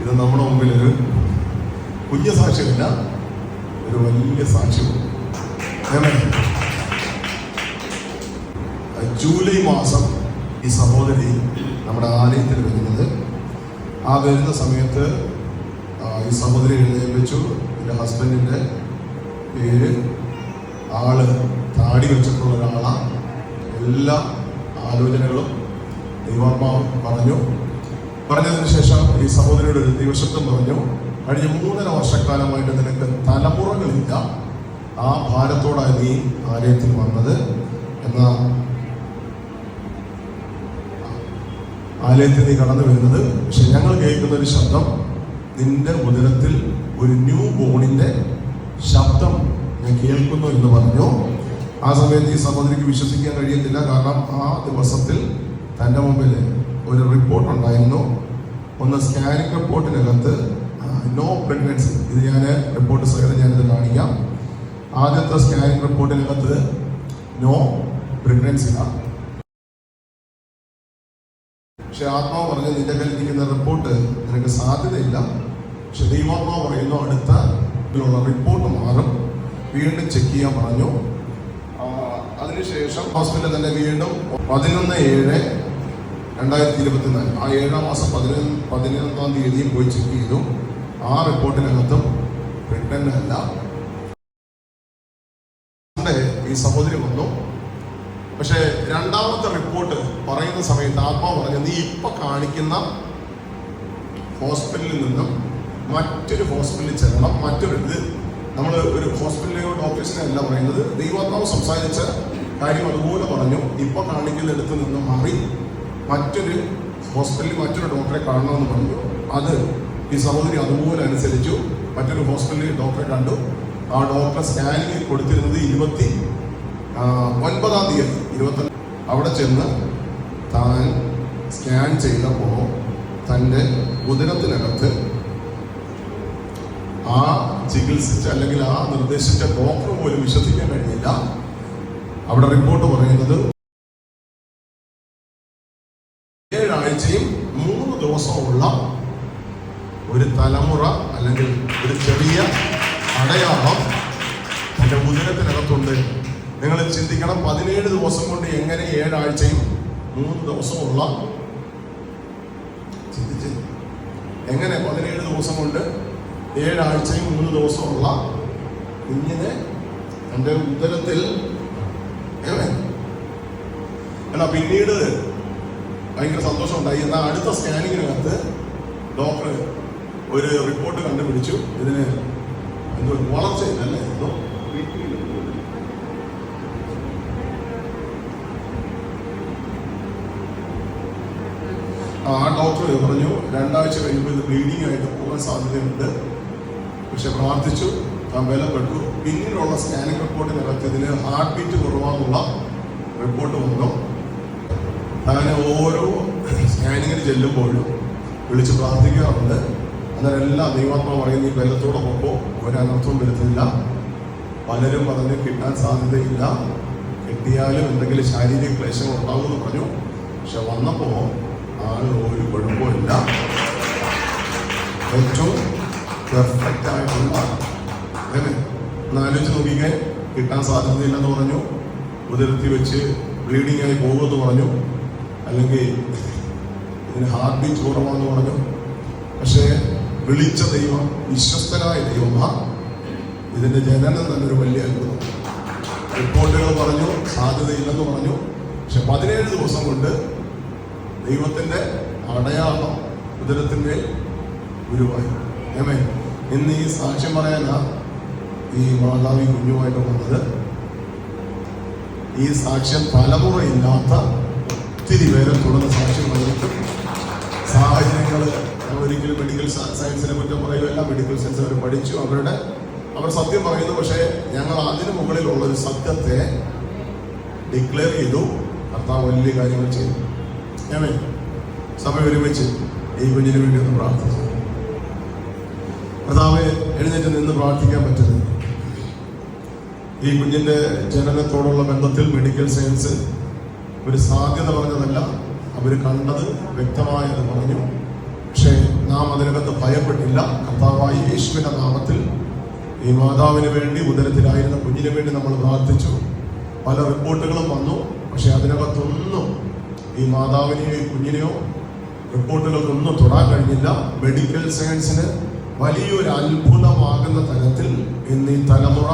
ഇത് നമ്മുടെ മുമ്പിൽ ഒരു കുഞ്ഞു സാക്ഷ്യമില്ല, ഒരു വലിയ സാക്ഷ്യവും. ജൂലൈ മാസം ഈ സഹോദരി നമ്മുടെ ആലയത്തിൽ വരുന്നത്. ആ വരുന്ന സമയത്ത് ഈ സഹോദരി എഴുന്നേൽപ്പിച്ചു. എൻ്റെ ഹസ്ബൻഡിൻ്റെ പേര് ആള് താടി വെച്ചിട്ടുള്ള ഒരാളാണ്. എല്ലാ ആലോചനകളും ദൈവാത്മാവ് പറഞ്ഞതിന് ശേഷം ഈ സഹോദരിയുടെ ഒരു ദൈവശബ്ദം പറഞ്ഞു, കഴിഞ്ഞ 3.5 വർഷക്കാലമായിട്ട് നിനക്ക് തലമുറകളില്ല, ആ ഭാരത്തോടാണ് നീ ആലയത്തിൽ വന്നത്. എന്നാൽ ആലയത്തിൽ നീ കടന്നു വരുന്നത്, പക്ഷെ ഞങ്ങൾ കേൾക്കുന്ന ഒരു ശബ്ദം, നിന്റെ ഉദരത്തിൽ ഒരു ന്യൂ ബോണിന്റെ ശബ്ദം ഞാൻ കേൾക്കുന്നു എന്ന് പറഞ്ഞു. ആ സമയത്ത് ഈ സഹോദരിക്ക് വിശ്വസിക്കാൻ കഴിയത്തില്ല. കാരണം ആ ദിവസത്തിൽ തൻ്റെ മുമ്പിൽ ഒരു റിപ്പോർട്ട് ഉണ്ടായിരുന്നു. ഒന്ന് സ്കാനിങ് റിപ്പോർട്ടിനകത്ത് നോ പ്രഗ്നൻസി. ഇത് ഞാൻ റിപ്പോർട്ട് സഹിതം ഞാനിത് കാണിക്കാം. ആദ്യത്തെ സ്കാനിങ് റിപ്പോർട്ടിനകത്ത് നോ പ്രഗ്നൻസിയാണ്. പക്ഷെ ആത്മാവ് പറഞ്ഞു, നിന്റെ കയ്യിൽ ഇരിക്കുന്ന റിപ്പോർട്ട് നിനക്ക് സാധ്യതയില്ല. പക്ഷെ ദൈവാത്മാവ് പറയുന്നു, അടുത്ത റിപ്പോർട്ട് മാറും, വീണ്ടും ചെക്ക് ചെയ്യാൻ പറഞ്ഞു. അതിനുശേഷം ഹോസ്പിറ്റലിൽ തന്നെ വീണ്ടും 11/7/2024 ആ 7-ാം മാസം 11-ാം തീയതിയും പോയി ചെക്ക് ചെയ്തു. ആ റിപ്പോർട്ടിനകത്തും പ്രഗ്നന്റ് അല്ല. ഈ സഹോദരി വന്നു. പക്ഷെ രണ്ടാമത്തെ റിപ്പോർട്ട് പറയുന്ന സമയത്ത് ആത്മാവ് പറഞ്ഞു, നീ ഇപ്പൊ കാണിക്കുന്ന ഹോസ്പിറ്റലിൽ നിന്നും മറ്റൊരു ഹോസ്പിറ്റലിൽ ചെല്ലണം. ഇത് നമ്മൾ ഒരു ഹോസ്പിറ്റലിലെയോ ഡോക്ടേഴ്സിനെ അല്ല പറയുന്നത്, ദൈവാത്മാവ് സംസാരിച്ച കാര്യം അതുപോലെ പറഞ്ഞു. ഇപ്പൊ കാണിക്കുന്നിടത്ത് നിന്ന് മാറി മറ്റൊരു ഹോസ്പിറ്റലിൽ മറ്റൊരു ഡോക്ടറെ കാണണമെന്ന് പറഞ്ഞു. അത് ഈ സഹോദരി അതുപോലെ അനുസരിച്ചു. മറ്റൊരു ഹോസ്പിറ്റലിൽ ഡോക്ടറെ കണ്ടു. ആ ഡോക്ടർ സ്കാനിങ്ങിൽ കൊടുത്തിരുന്നത് 29-ാം തീയതി 25 അവിടെ ചെന്ന് താൻ സ്കാൻ ചെയ്തപ്പോൾ തൻ്റെ ഉദരത്തിനകത്ത് ആ ചികിത്സിച്ച അല്ലെങ്കിൽ ആ നിർദ്ദേശിച്ച ഡോക്ടർ പോലും വിശ്വസിക്കാൻ കഴിഞ്ഞില്ല. അവിടെ റിപ്പോർട്ട് പറയുന്നത് 7 ആഴ്ചയും 3 ദിവസമുള്ള ഒരു തലമുറ അല്ലെങ്കിൽ ഒരു ചെറിയ അടയാളം തൻ്റെ ഉദരത്തിനകത്തുണ്ട്. നിങ്ങൾ ചിന്തിക്കണം, 17 ദിവസം കൊണ്ട് എങ്ങനെ 7 ആഴ്ചയും 3 ദിവസമുള്ള, ചിന്തിച്ച് എങ്ങനെ 17 ദിവസം കൊണ്ട് 7 ആഴ്ചയും 3 ദിവസമുള്ള കുഞ്ഞിനെ എൻ്റെ ഉദരത്തിൽ. എന്നാൽ പിന്നീട് ഭയങ്കര സന്തോഷം ഉണ്ടായി. എന്നാൽ അടുത്ത സ്കാനിങ്ങിനകത്ത് ഡോക്ടർ ഒരു റിപ്പോർട്ട് കണ്ടുപിടിച്ചു. ഇതിന് എന്തോ വളർച്ചയില്ലല്ലേ, എന്തോ ആ ഡോക്ടർ പറഞ്ഞു 2 ആഴ്ച കഴിയുമ്പോൾ ഇത് ബ്ലീഡിംഗ് ആയിട്ട് പോകാൻ സാധ്യതയുണ്ട്. പക്ഷെ പ്രാർത്ഥിച്ചു, താൻ ബലപ്പെട്ടു. പിന്നീടുള്ള സ്കാനിങ് റിപ്പോർട്ടിനകത്ത് ഇതിന് ഹാർട്ട് ബീറ്റ് കുറവാന്നുള്ള റിപ്പോർട്ട് വന്നു. അങ്ങനെ ഓരോ സ്കാനിങ്ങിന് ചെല്ലുമ്പോഴും വിളിച്ച് പ്രാർത്ഥിക്കാറുണ്ട്. അന്നേരം എല്ലാ ദൈവാത്മാവ് പറയുന്ന ഈ ബലത്തോടെ പോകുമ്പോൾ ഒരനർത്ഥവും വരുത്തില്ല. പലരും അതിന് കിട്ടാൻ സാധ്യതയില്ല, കിട്ടിയാലും എന്തെങ്കിലും ശാരീരിക ക്ലേശങ്ങൾ ഉണ്ടാകുമെന്ന് പറഞ്ഞു. പക്ഷെ വന്നപ്പോൾ ആൾ ഒരു കുഴപ്പമില്ല, ഏറ്റവും പെർഫെക്റ്റ് ആയിട്ടുള്ള. എന്നാലോചിച്ച് നോക്കിക്കാൻ കിട്ടാൻ സാധ്യതയില്ലെന്ന് പറഞ്ഞു. ഉദരത്തിൽ വെച്ച് ബ്ലീഡിംഗ് ആയി പോകുമെന്ന് പറഞ്ഞു. അല്ലെങ്കിൽ ഇതിന് ഹാർട്ട് ബീറ്റ് കുറവാന്ന് പറഞ്ഞു. പക്ഷേ വിളിച്ച ദൈവം വിശ്വസ്തനായ ദൈവമാണ്. ഇതിന്റെ ജനനം തന്നെ ഒരു വലിയ അത്ഭുതം. റിപ്പോർട്ടുകൾ പറഞ്ഞു സാധ്യതയില്ലെന്ന് പറഞ്ഞു. പക്ഷെ 17 ദിവസം കൊണ്ട് ദൈവത്തിന്റെ അടയാളം ഉദരത്തിന്മേൽ ഗുരുവായി. ഇന്ന് ഈ സാക്ഷ്യം പറയാനാ ഈ മാതാവി കുഞ്ഞുമായിട്ട് വന്നത്. ഈ സാക്ഷ്യം തലമുറയില്ലാത്ത ഒത്തിരി പേരെ തുടർന്ന് സാക്ഷ്യം പറഞ്ഞിട്ടും സാഹചര്യങ്ങൾ, ഒരിക്കലും മെഡിക്കൽ സയൻസിനെ കുറ്റം പറയുകയല്ല. മെഡിക്കൽ സയൻസ് അവർ പഠിച്ചു, അവർ സത്യം പറയുന്നു. പക്ഷേ ഞങ്ങൾ അതിന് മുകളിലുള്ള ഒരു സത്യത്തെ ഡിക്ലെയർ ചെയ്തു. കർത്താവ് വലിയ കാര്യങ്ങൾ ചെയ്തു. സഭ ഒരുമിച്ച് ഈ കുഞ്ഞിന് വേണ്ടി ഒന്ന് പ്രാർത്ഥിച്ചു. കർത്താവ് എഴുന്നേറ്റ് നിന്ന് പ്രാർത്ഥിക്കാൻ പറ്റുന്നത് ഈ കുഞ്ഞിന്റെ ജനനത്തോടുള്ള ബന്ധത്തിൽ മെഡിക്കൽ സയൻസ് ഒരു സാധ്യത പറഞ്ഞതല്ല, അവർ കണ്ടത് വ്യക്തമായത് പറഞ്ഞു. പക്ഷേ നാം അതിനകത്ത് ഭയപ്പെട്ടില്ല. കർത്താവായ യേശുവിന്റെ നാമത്തിൽ ഈ മാതാവിന് വേണ്ടി, ഉദരത്തിലായിരുന്ന കുഞ്ഞിന് വേണ്ടി നമ്മൾ പ്രാർത്ഥിച്ചു. പല റിപ്പോർട്ടുകളും വന്നു. പക്ഷെ അതിനകത്തൊന്നും ഈ മാതാവിനെയോ ഈ കുഞ്ഞിനെയോ റിപ്പോർട്ടുകൾക്കൊന്നും തൊടാൻ കഴിഞ്ഞില്ല. മെഡിക്കൽ സയൻസിന് വലിയൊരു അത്ഭുതമാകുന്ന തരത്തിൽ ഇന്ന് ഈ തലമുറ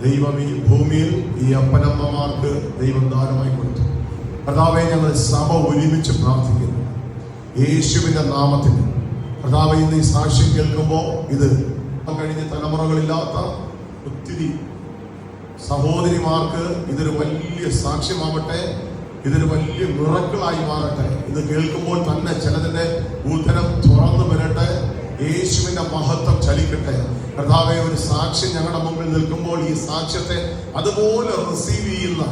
ദൈവം ഈ ഭൂമിയിൽ ഈ അപ്പനമ്മമാർക്ക് ദൈവം ദാനമായി കൊടുത്തു. കർത്താവെ, ഞങ്ങൾ സഭ ഒരുമിച്ച് പ്രാർത്ഥിക്കുന്നു യേശുവിന്റെ നാമത്തിൽ. കർത്താവെ, ഇന്ന് ഈ സാക്ഷ്യം കേൾക്കുമ്പോൾ ഇത് കഴിഞ്ഞ തലമുറകളില്ലാത്ത ഒത്തിരി സഹോദരിമാർക്ക് ഇതൊരു വലിയ സാക്ഷ്യമാവട്ടെ, ഇതൊരു വലിയ മിറക്കിളായി മാറട്ടെ. ഇത് കേൾക്കുമ്പോൾ തന്നെ ചിലതിന്റെ ഉദരം തുറന്നു വരട്ടെ, യേശുവിന്റെ മഹത്വം ചലിക്കട്ടെ. കർത്താവെ, ഒരു സാക്ഷ്യം ഞങ്ങളുടെ മുമ്പിൽ നിൽക്കുമ്പോൾ ഈ സാക്ഷ്യത്തെ അതുപോലെ റിസീവ് ചെയ്യുന്ന,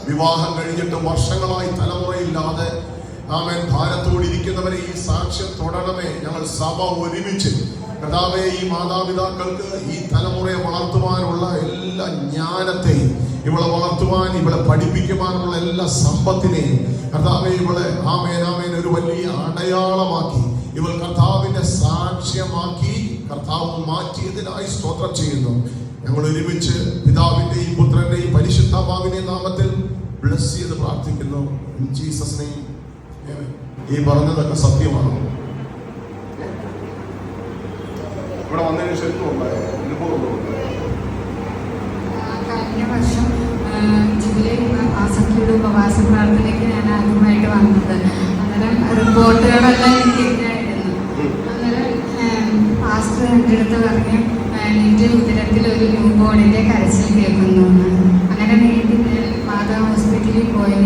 വിവാഹം കഴിഞ്ഞിട്ട് വർഷങ്ങളായി തലമുറയില്ലാതെ ആമേൻ ഭാരത്തോടിരിക്കുന്നവരെ ഈ സാക്ഷ്യം തുടരണമേ. ഞങ്ങൾ സഭ ഒരുമിച്ച് കർത്താവെ, ഈ മാതാപിതാക്കൾക്ക് ഈ തലമുറയെ വളർത്തുവാനുള്ള എല്ലാ ജ്ഞാനത്തെയും, ഇവളെ വളർത്തുവാൻ, ഇവളെ പഠിപ്പിക്കുവാനുള്ള എല്ലാ സമ്പത്തിനെയും കർത്താവെ, ഇവളെ ആമേൻ ഒരു വലിയ അടയാളമാക്കി, ഇവൾ കർത്താവിന്റെ സാക്ഷ്യമാക്കി കർത്താവ് മാറ്റിയതിനായി സ്തോത്രം ചെയ്യുന്നു. ഞങ്ങൾ ഒരുമിച്ച് പിതാവിന്റെയും പുത്രന്റെയും പരിശുദ്ധാത്മാവിന്റെയും നാമത്തിൽ ബ്ലസ് ചെയ്ത് പ്രാർത്ഥിക്കുന്നു. In Jesus name. ഈ പറഞ്ഞതൊക്കെ സത്യമാണ്. ഇവിടെ വന്നതിന് ശരിക്കും ഉണ്ടായോ? കഴിഞ്ഞ വർഷം ജൂലൈ മാസത്തിലൂടെ ഉപവാസ പ്രാർത്ഥനയ്ക്ക് ഞാൻ ആദ്യമായിട്ട് വന്നത്. അന്നേരം റിപ്പോർട്ടുകളെല്ലാം എനിക്കെതിരായിരുന്നു. അന്നേരം പാസ്റ്റർ എൻ്റെ അടുത്ത് പറഞ്ഞു, നിന്റെ ഉദരത്തിൽ ഒരു ന്യൂ ബോണിന്റെ കരച്ചിൽ കേൾക്കുന്നു. അങ്ങനെ വീട്ടിൽ മാതാ ഹോസ്പിറ്റലിൽ പോയി.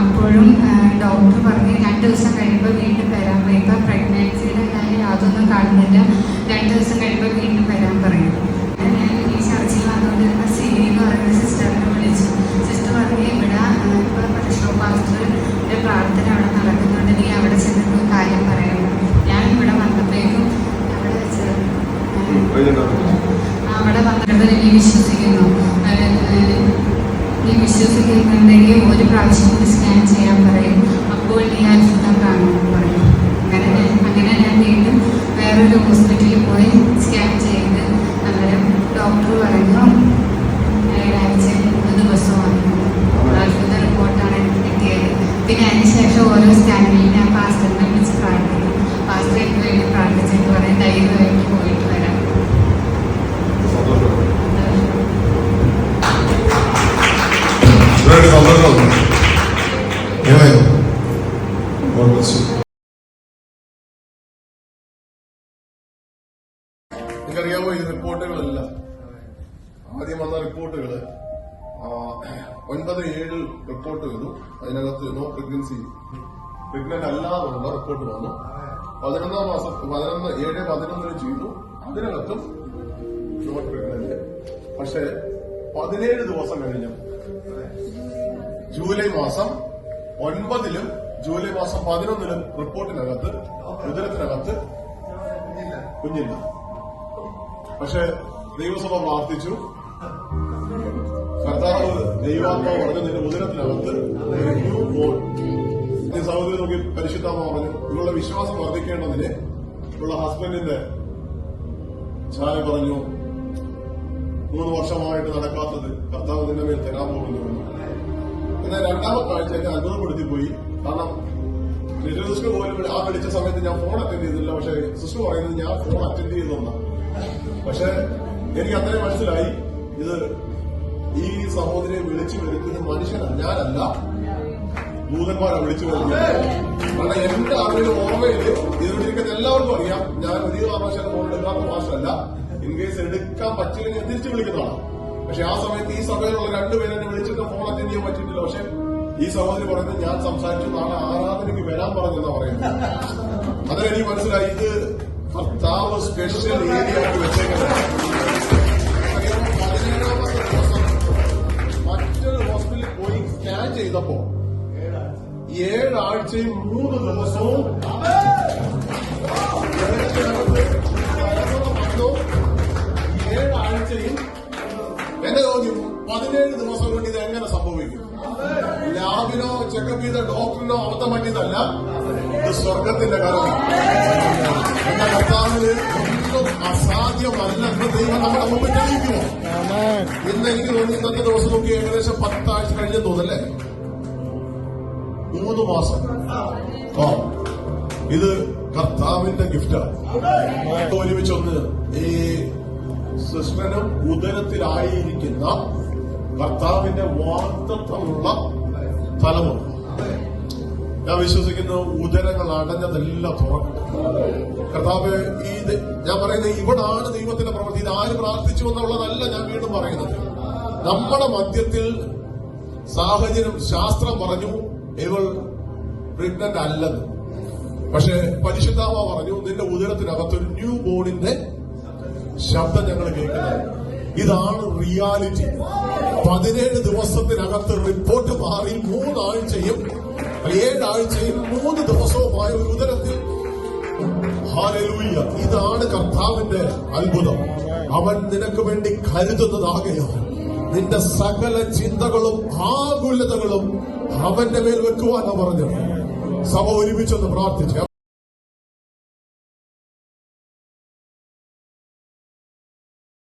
അപ്പോഴും ഡോക്ടർ പറഞ്ഞ് 2 ദിവസം കഴിയുമ്പോൾ വീണ്ടും വരാൻ പറയും. ഇപ്പം പ്രഗ്നൻസിയുടെ കാര്യം യാതൊന്നും കാണുന്നില്ല, 2 ദിവസം കഴിയുമ്പോൾ വീണ്ടും വരാൻ പറയും. ഞാൻ ഈ ചർച്ചിൽ വന്നുകൊണ്ടിരുന്ന സിനി എന്ന് പറയുന്ന സിസ്റ്ററിനെ വിളിച്ചു. സിസ്റ്റർ പറഞ്ഞ്, ഇവിടെ ഇപ്പോൾ പരിശോ പാസ്റ്ററുടെ പ്രാർത്ഥന അവിടെ നടക്കുന്നുണ്ട്, നീ അവിടെ ചെന്നിട്ട് കാര്യം പറയണം. ഞാൻ ഇവിടെ വന്നപ്പോഴേക്കും അവിടെ വന്നിട്ട് നീ വിശ്വസിക്കുന്നു, നീ വിശ്വസിക്കുന്നുണ്ടെങ്കിൽ ഒരു പ്രാവശ്യം കൂടി സ്കാൻ ചെയ്യാൻ പറയും, അപ്പോൾ നീ അത്ഭുതം കാണുമെന്ന് പറയും. അങ്ങനെ ഞാൻ വീണ്ടും വേറൊരു ഹോസ്പിറ്റലിൽ പോയി സ്കാൻ ചെയ്ത് അന്നേരം ഡോക്ടർ പറഞ്ഞു 7 ആഴ്ച 3 ദിവസമാണ്. അത്ഭുത റിപ്പോർട്ടാണ് എനിക്ക് കിട്ടിയത്. പിന്നെ അതിന് ശേഷം ഓരോ സ്കാനിങ്ങിൽ ഞാൻ പാസ്റ്ററിനെ വിളിച്ച് പ്രാർത്ഥിക്കും. പാസ്റ്റർ എനിക്ക് വേണ്ടി പ്രാർത്ഥിച്ചിട്ട് പറയും, ധൈര്യമായിട്ട് പോയിട്ട് വരാം. നിങ്ങൾക്കറിയാമോ, ഈ റിപ്പോർട്ടുകളല്ല ആദ്യം വന്ന റിപ്പോർട്ടുകൾ 9-7 റിപ്പോർട്ട് വന്നു. അതിനകത്ത് നോ പ്രഗ്നൻസി, പ്രഗ്നന്റ് അല്ലാതുള്ള റിപ്പോർട്ട് വന്നു. 11-ാം മാസം 7-11 ചെയ്തു. അതിനകത്തും നോട്ട് പ്രഗ്നന്റ്. പക്ഷെ 17 ദിവസം കഴിഞ്ഞു ജൂലൈ മാസം 9-ലും ജൂലൈ മാസം 11-ലും റിപ്പോർട്ടിനകത്ത് ഉദരത്തിനകത്ത് കുഞ്ഞില്ല. പക്ഷെ ദൈവസഭ പ്രാർത്ഥിച്ചു. കർത്താവ് ദൈവാത്മാവ് പറഞ്ഞു, നിന്റെ ഉദരത്തിനകത്ത് സഹോദരി നോക്കി പരിശുദ്ധാത്മ പറഞ്ഞു, ഇവളുടെ വിശ്വാസം വർദ്ധിക്കേണ്ടതിന് ഇവളുടെ ഹസ്ബൻഡിന്റെ ചായ പറഞ്ഞു, 3 വർഷമായിട്ട് നടക്കാത്തത് കർത്താവ് നിന്റെ മേൽ തരാൻ പോകുന്നു. എന്നാൽ 2ാമത്തെ ആഴ്ച എന്നെ അത്ഭുതപ്പെടുത്തി പോയി. കാരണം സിസ്റ്റർ പോലും ആ വിളിച്ച സമയത്ത് ഞാൻ ഫോൺ അറ്റൻഡ് ചെയ്തില്ല. പക്ഷെ സിസ്റ്റർ പറയുന്നത് ഞാൻ ഫോൺ അറ്റൻഡ് ചെയ്തെന്നാണ്. പക്ഷെ എനിക്ക് അത്രയും മനസ്സിലായി, ഇത് ഈ സഹോദരിയെ വിളിച്ചു വരുത്തുന്ന മനുഷ്യനാണ്, ഞാനല്ല, ദൂതന്മാരെ വിളിച്ചു വരുന്നത്. കാരണം എന്റെ അറിവിൽ ഓർമ്മയില് ഇതിനോടിരിക്കുന്ന എല്ലാവർക്കും അറിയാം, ഞാൻ ഒരു കാരണവശാലും ഫോൺ എടുക്കാത്ത മാഷല്ല. ഇൻ കേസ് എടുക്കാൻ പറ്റില്ലെങ്കിൽ ഞാൻ തിരിച്ചു വിളിക്കുന്നതാണ്. പക്ഷെ ആ സമയത്ത് ഈ സഭയിലുള്ള 2 പേരെ എന്നെ വിളിച്ചിട്ട് ഫോൺ അറ്റൻഡ് ചെയ്യാൻ പറ്റിയിട്ടില്ല. പക്ഷെ ഈ സഹോദരി പറയുന്നത് ഞാൻ സംസാരിച്ചു, നാളെ ആരാധനയ്ക്ക് വരാൻ പറഞ്ഞെന്നാ പറയുന്നത്. അതിനെനിക്ക് മനസ്സിലായി, ഇത് കർത്താവ് സ്പെഷ്യൽ ഏരിയ ആക്കി വെച്ചേക്കുന്നത്. 17-ാമത്തെ ദിവസം മറ്റൊരു ഹോസ്പിറ്റലിൽ പോയി സ്കാൻ ചെയ്തപ്പോ 7 ആഴ്ചയും 3 ദിവസവും 7 ആഴ്ചയും എന്റെ ചോദ്യം, 17 ദിവസം കൊണ്ട് ഇത് എങ്ങനെ സംഭവിക്കും? ലാബിനോ ചെക്കപ്പ് ചെയ്ത ഡോക്ടറിനോ അബദ്ധം പറ്റിയതല്ല. ഇത് സ്വർഗത്തിന്റെ കാരണം. എന്റെ കർത്താവിന് ഒന്നും അസാധ്യമല്ലെന്ന് ദൈവം നമ്മുടെ മുമ്പിൽ തെളിയിക്കുമോ? ഇന്ന് എനിക്ക് തോന്നി ഇന്നത്തെ ദിവസം നോക്കി ഏകദേശം 10 ആഴ്ച കഴിഞ്ഞെന്ന് തോന്നല്ലേ? 3 മാസം. ഇത് കർത്താവിന്റെ ഗിഫ്റ്റാണ്. ഒരുമിച്ചൊന്ന് ഈ സിസ്റ്റനും ഉദരത്തിലായിരിക്കുന്ന കർത്താവിന്റെ വാഗ്ദത്തമുള്ള തലമുറ, ഞാൻ വിശ്വസിക്കുന്നു ഉദരങ്ങൾ അടഞ്ഞതെല്ലാം തുറക്കും. കർത്താവ് ഞാൻ പറയുന്നത് ഇവിടാണ് ദൈവത്തിന്റെ പ്രവൃത്തി. ഇത് ആര് പ്രാർത്ഥിച്ചു എന്നുള്ളതല്ല ഞാൻ വീണ്ടും പറയുന്നത്. നമ്മുടെ മധ്യത്തിൽ സാഹചര്യം, ശാസ്ത്രം പറഞ്ഞു ഇവൾ പ്രഗ്നന്റ് അല്ലെന്ന്. പക്ഷെ പരിശുദ്ധാത്മ പറഞ്ഞു നിന്റെ ഉദരത്തിനകത്തൊരു ന്യൂ ബോണിന്റെ ശബ്ദം ഞങ്ങൾ കേൾക്കുന്നത്. ഇതാണ് റിയാലിറ്റി. 17 ദിവസത്തിനകത്ത് റിപ്പോർട്ട് മാറി 3 ആഴ്ചയും 7 ആഴ്ചയും 3 ദിവസവുമായ ഒരു ഉദരത്തിൽ. ഹല്ലേലൂയ! ഇതാണ് കർത്താവിന്റെ അത്ഭുതം. അവൻ നിനക്ക് വേണ്ടി കരുതുന്നതാകയാൽ നിന്റെ സകല ചിന്തകളും ആകുലതകളും അവന്റെ മേൽ വെക്കുവാനാണ് പറഞ്ഞത്. സഭ ഒരുമിച്ചൊന്ന് പ്രാർത്ഥിച്ചു.